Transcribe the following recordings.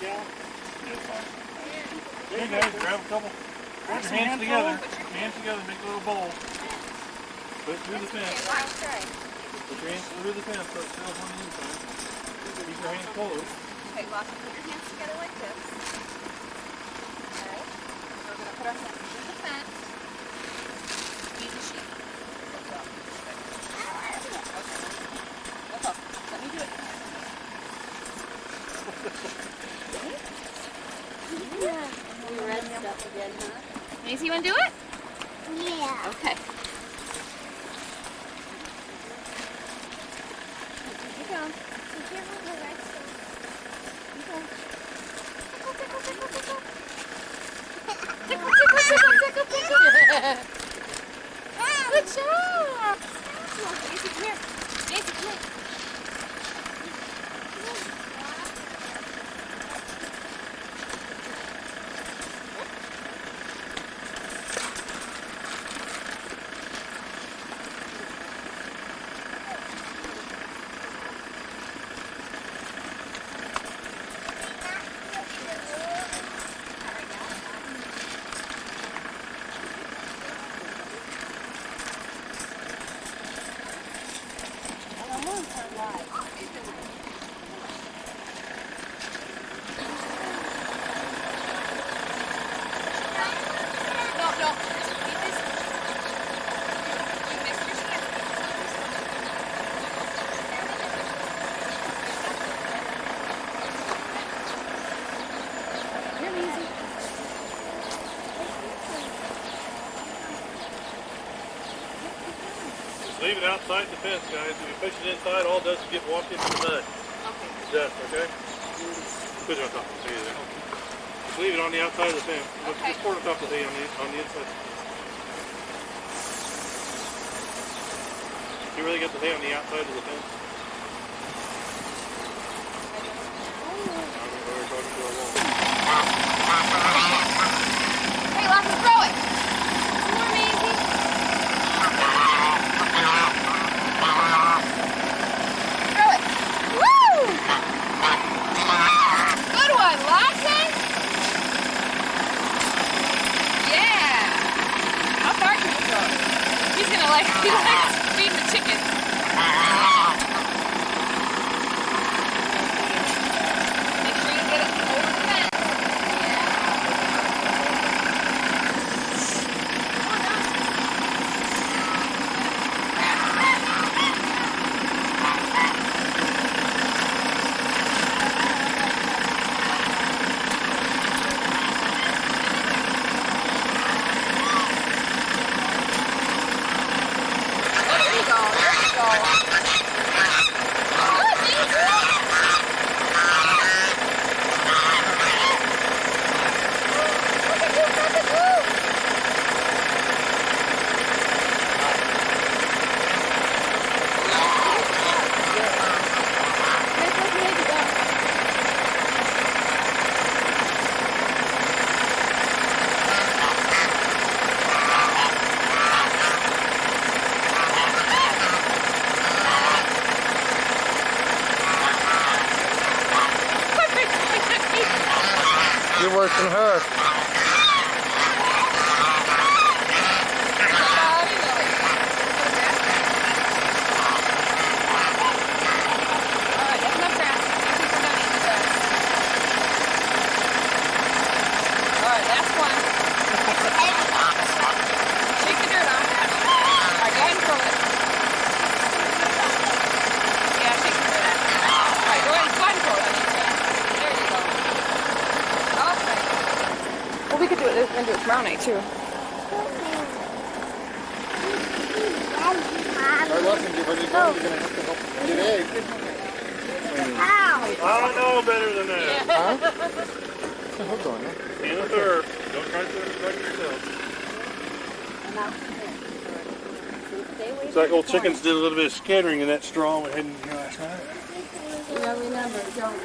Yeah, it's fine. Hey guys, grab a couple. Put your hands together. Hands together, make a little bowl. Put it through the fence. Put your hands through the fence so it fills on the inside. Keep your hands closed. Okay, Lawson, put your hands together like this. Alright. We're going to put our hands through the fence. Use a sheet. Okay. Let me do it. Yeah. We read stuff again, huh? Macy, you want to do it? Yeah. Okay. Keep going. Be careful of the red stuff. Keep going. Tickle, tickle, tickle, tickle. Tickle, tickle, tickle, tickle, tickle. Good job. Macy, come here. Macy, come here. Leave it outside the fence, guys. If you push it inside, all it does is get washed into the mud. Okay. Dust, okay? Put it on top of the hay there. Just leave it on the outside of the fence. Okay. Just pour it on top of the hay on the inside. You really got the hay on the outside of the fence? Hey, Lawson, throw it. Come on, Macy. Throw it. Woo! Good one, Lawson. Yeah. How far can you throw it? He's gonna like feed the chickens. Make sure you get it over the fence. You're worse than her. We could do it. We can do it tomorrow night too. Our lesson, if you're going to have to help get eggs. I know better than that. Huh? Hold on. In a third. Don't try to do it right yourself. It's like old chickens did a little bit of scattering in that straw we had in here last night. Yeah, remember, don't.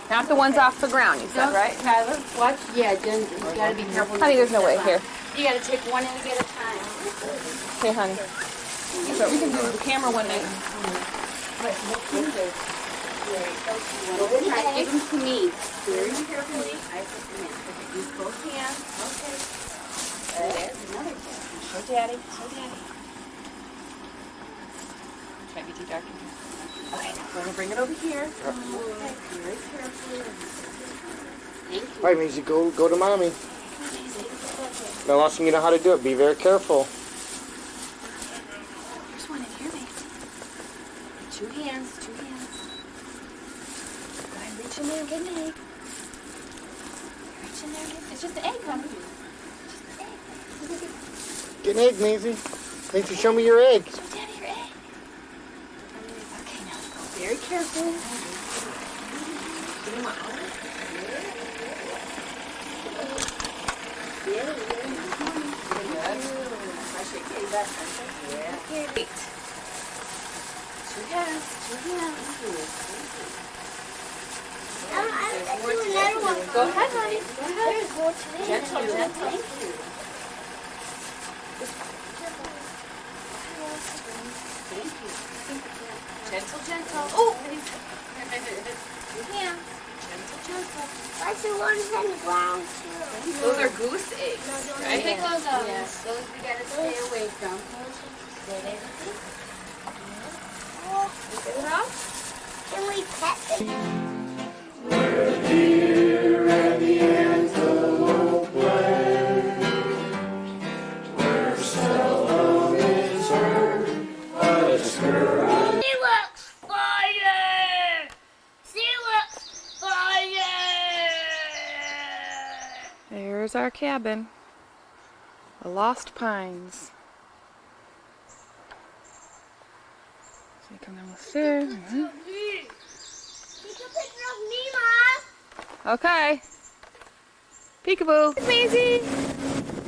Not the ones off the ground, you said, right? Tyler, watch. Yeah, Jen, you gotta be careful. Honey, there's no way. Here. You gotta take one egg at a time. Here, honey. So we can do the camera one night. Go ahead, give them to me. Very carefully. I put them in. Okay, use both hands. Okay. There's another one. Show Daddy. Show Daddy. Try to be too dark in here. Okay, now we're gonna bring it over here. Okay, very carefully. Thank you. All right, Maisie, go to mommy. Now, Lawson, you know how to do it. Be very careful. There's one in here, Mason. Two hands, two hands. Go ahead, reach in there and get an egg. Reach in there and get, it's just an egg, honey. Just an egg. Get an egg, Maisie. Maisie, show me your egg. Show Daddy your egg. Okay, now go very careful. Give him an arm. Great. Two hands, two hands. Go ahead, honey. Go ahead. Gentle, gentle. Thank you. Thank you. Gentle, gentle. Oh! Two hands. Gentle, gentle. I see ones on the ground too. Those are goose eggs, right? Pick those up. Yes, those we gotta stay away from. Pick it up. Can we pet them? She looks fire! She looks fire! There's our cabin. The Lost Pines. So you come down the stairs. Take a picture of me, Mom. Okay. Peekaboo. Maisie.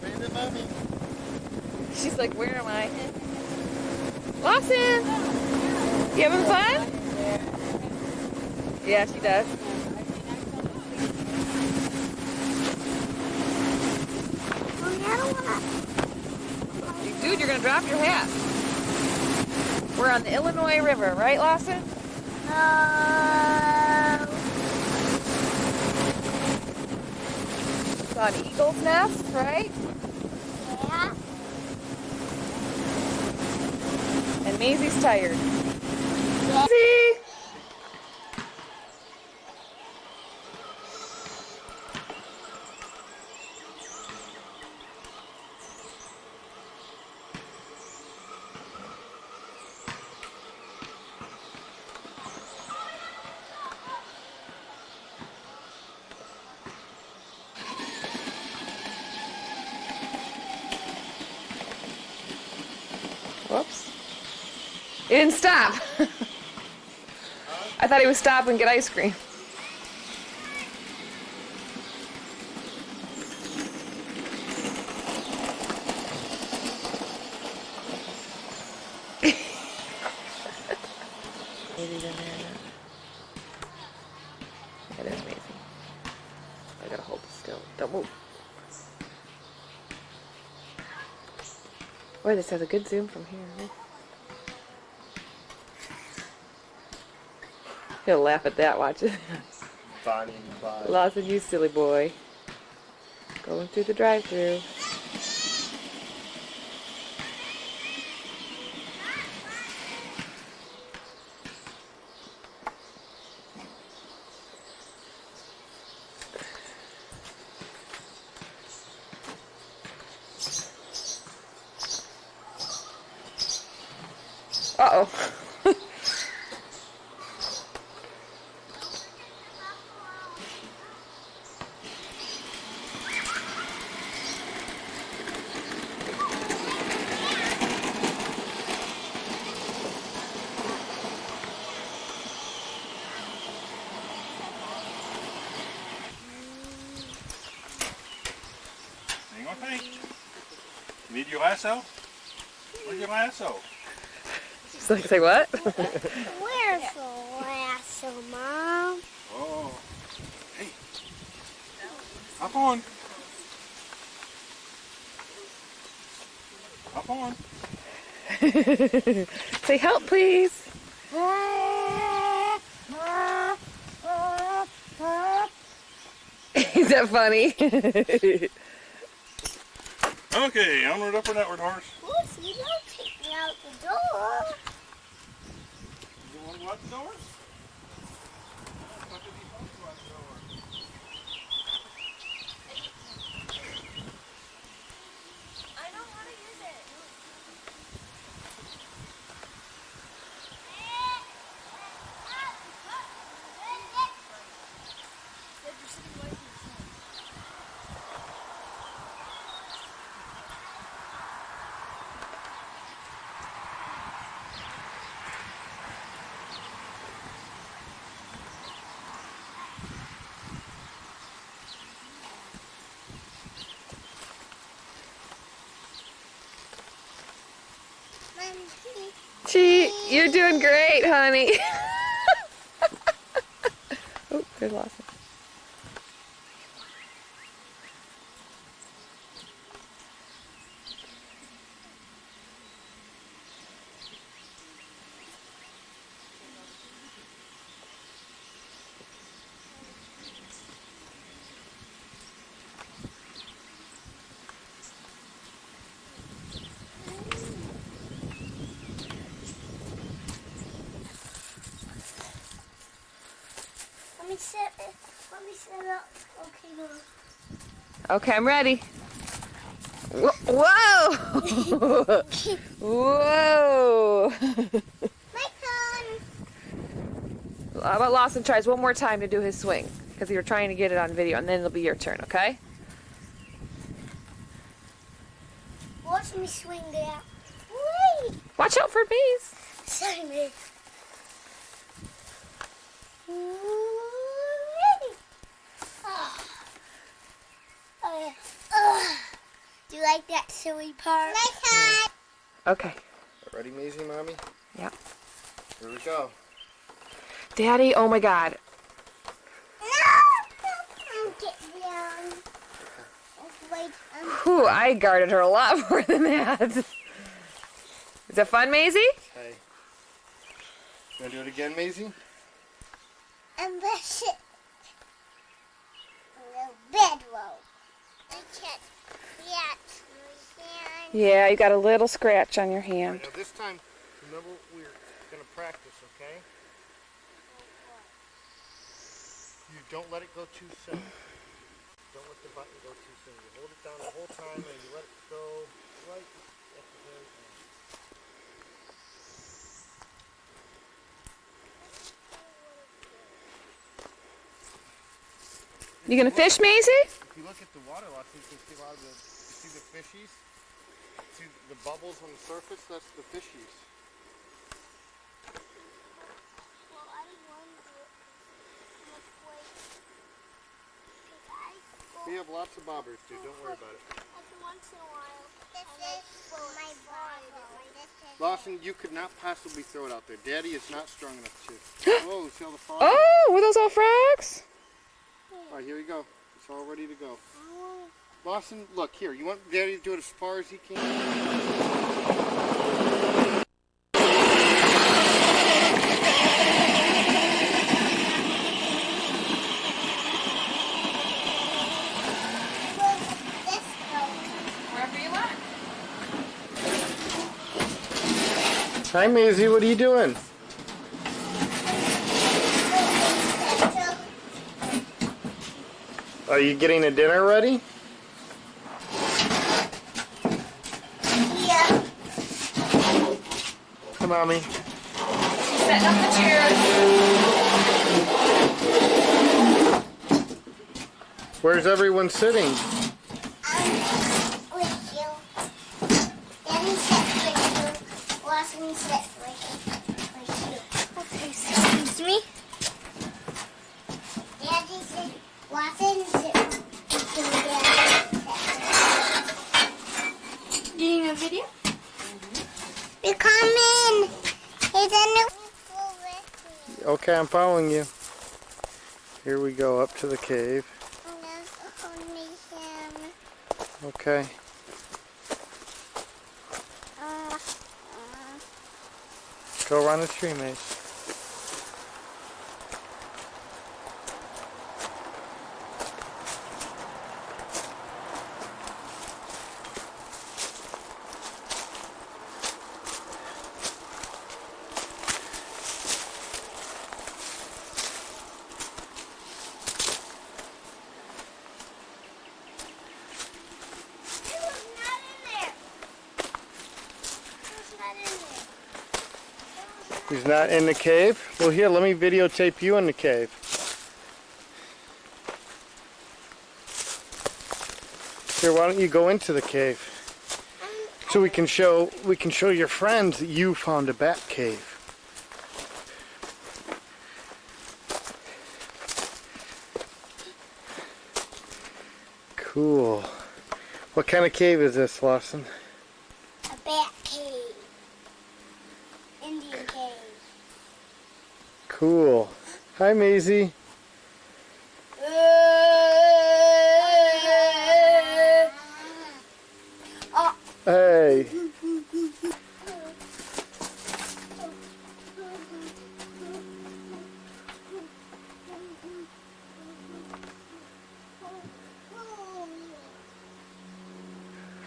Maisie, mommy. She's like, where am I? Lawson! You having fun? Yeah, she does. Mommy, I don't wanna. Dude, you're gonna drop your hat. We're on the Illinois River, right, Lawson? No. It's on Eagle's Nest, right? Yeah. And Maisie's tired. Maisie! Whoops. He didn't stop. I thought he would stop and get ice cream. Maisie's in there now. Yeah, there's Maisie. I gotta hold it still. Don't move. Boy, this has a good zoom from here. He'll laugh at that, watch it. Bonnie and Clyde. Lawson, you silly boy. Going through the drive-thru. Uh-oh. Hang on tight. Need your lasso? Where's your lasso? She's like, say what? Where's the lasso, Mom? Oh. Hey. Hop on. Hop on. Say help, please. Is that funny? Okay, onward, upward, outward, horse. Lucy, don't take me out the door. You want to go out the door? What did he want to go out the door? I don't want to use it. Gee, you're doing great, honey. Oh, there's Lawson. Let me set up. Okay, go. Okay, I'm ready. Whoa! Whoa! My turn. How about Lawson tries one more time to do his swing? Because you were trying to get it on video, and then it'll be your turn, okay? Watch me swing that. Wait. Watch out for bees. Sorry, me. Do you like that silly part? My turn. Okay. Ready, Maisie, Mommy? Yep. Here we go. Daddy, oh my God. No! Get down. Wait, Whew, I guarded her a lot more than that. Is it fun, Maisie? Okay. You want to do it again, Maisie? and brush it. The bedroll. I can't scratch my hand. Yeah, you got a little scratch on your hand. Now this time, remember we're going to practice, okay? You don't let it go too soon. Don't let the button go too soon. You hold it down the whole time and you let it go right at the very end. You gonna fish, Maisie? If you look at the water lots, you can see a lot of you see the fishies? See the bubbles on the surface? That's the fishies. Well, I wonder how much weight. We have lots of bobbers, dude. Don't worry about it. Every once in a while. This is my bottle. Lawson, you could not possibly throw it out there. Daddy is not strong enough to. Whoa, see all the frogs? Oh, were those all frogs? All right, here we go. It's all ready to go. Lawson, look here. You want Daddy to do it as far as he can? Wherever you want. Hi, Maisie. What are you doing? Are you getting a dinner ready? Yeah. Come on, Mommy. Setting up the chairs. Where's everyone sitting? With you. Daddy sits with you. Lawson sits with you. Okay, excuse me. Daddy sits. Lawson sits with you. Doing a video? We're coming. Here's a new. Okay, I'm following you. Here we go, up to the cave. Okay. Go around the tree, Mace. He's not in the cave? Well, here, let me videotape you in the cave. Here, why don't you go into the cave? So we can show your friends that you found a bat cave. Cool. What kind of cave is this, Lawson? A bat cave. Indian cave. Cool. Hi, Maisie. Hey.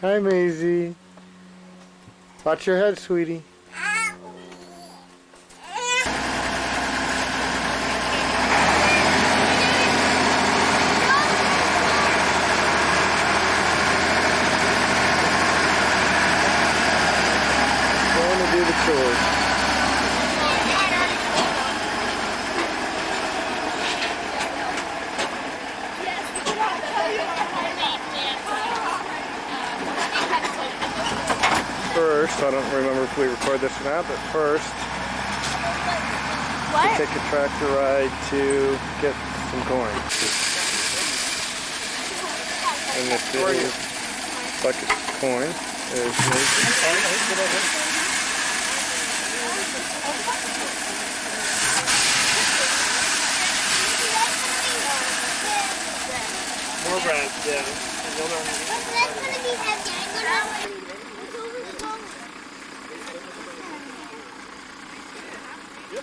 Hi, Maisie. Watch your head, sweetie. Going to do the chores. First, I don't remember if we record this or not, but first, we take a tractor ride to get some corn. And this is bucket of corn. There's More rats, yeah.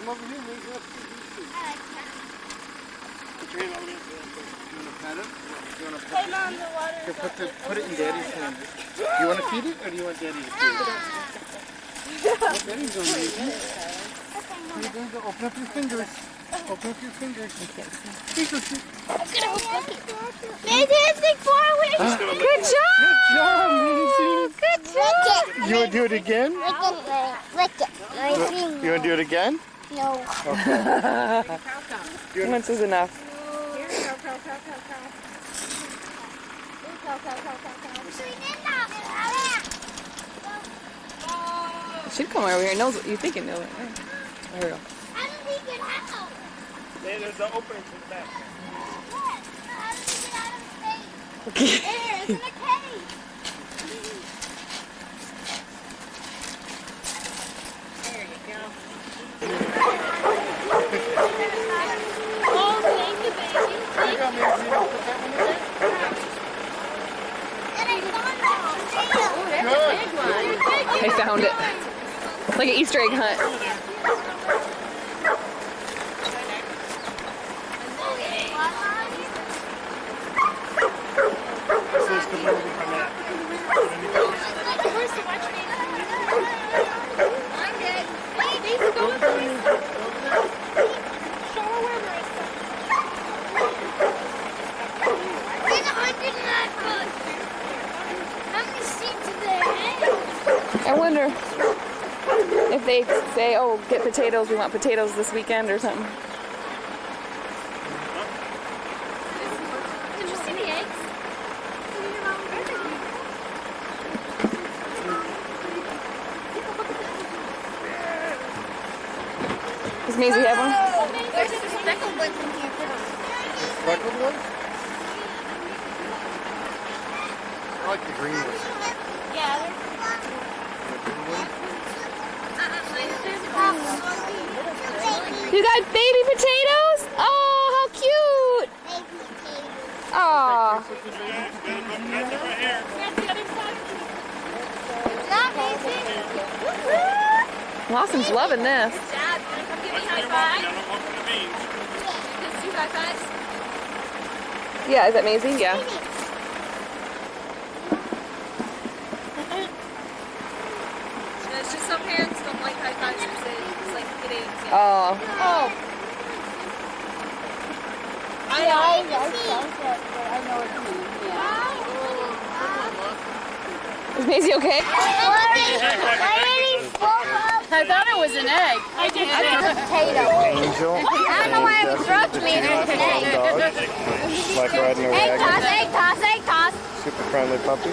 Come over here, Maisie. Let's see. Put your hand over there. You want to pet it? You want to pet it? Here, put it in Daddy's hand. Do you want to feed it, or do you want Daddy to feed it? What Daddy's doing, Maisie? Here you go. Open up your fingers. Open up your fingers. Good job! Good job, Maisie. Good job! You want to do it again? Lick it. You want to do it again? No. Once is enough. It should come over here. It knows what you think it knows. There we go. How did he get out? There's an opening to the back. How did he get out of the cave? Okay. There, it's in a cave. Oh, thank you, baby. There you go, Maisie. Put that one in. And I found it. I found it. Like an Easter egg hunt. This is the movie from that. I wonder if they say, oh, get potatoes, we want potatoes this weekend or something. Did you see the eggs? Does Maisie have one? There's a speckled one in here. Speckled one? I like the green one. Yeah. You got baby potatoes? Oh, how cute! Oh, That's it right here. Lawson's loving this. Dad, you want to come give me a That's high what five? I don't want the beans. Let's do high fives. Yeah, is that Maisie? Yeah. It's just some parents don't like high fives because it's like getting. Oh, Oh. I Yeah, I know. know what you mean. Yeah. is Maisie okay? Already full of I thought it was an egg. I did. Potato. Angel. I don't know why it struck me. It's an egg. Like riding a Egg wagon. toss, egg toss, egg toss. Super friendly puppy.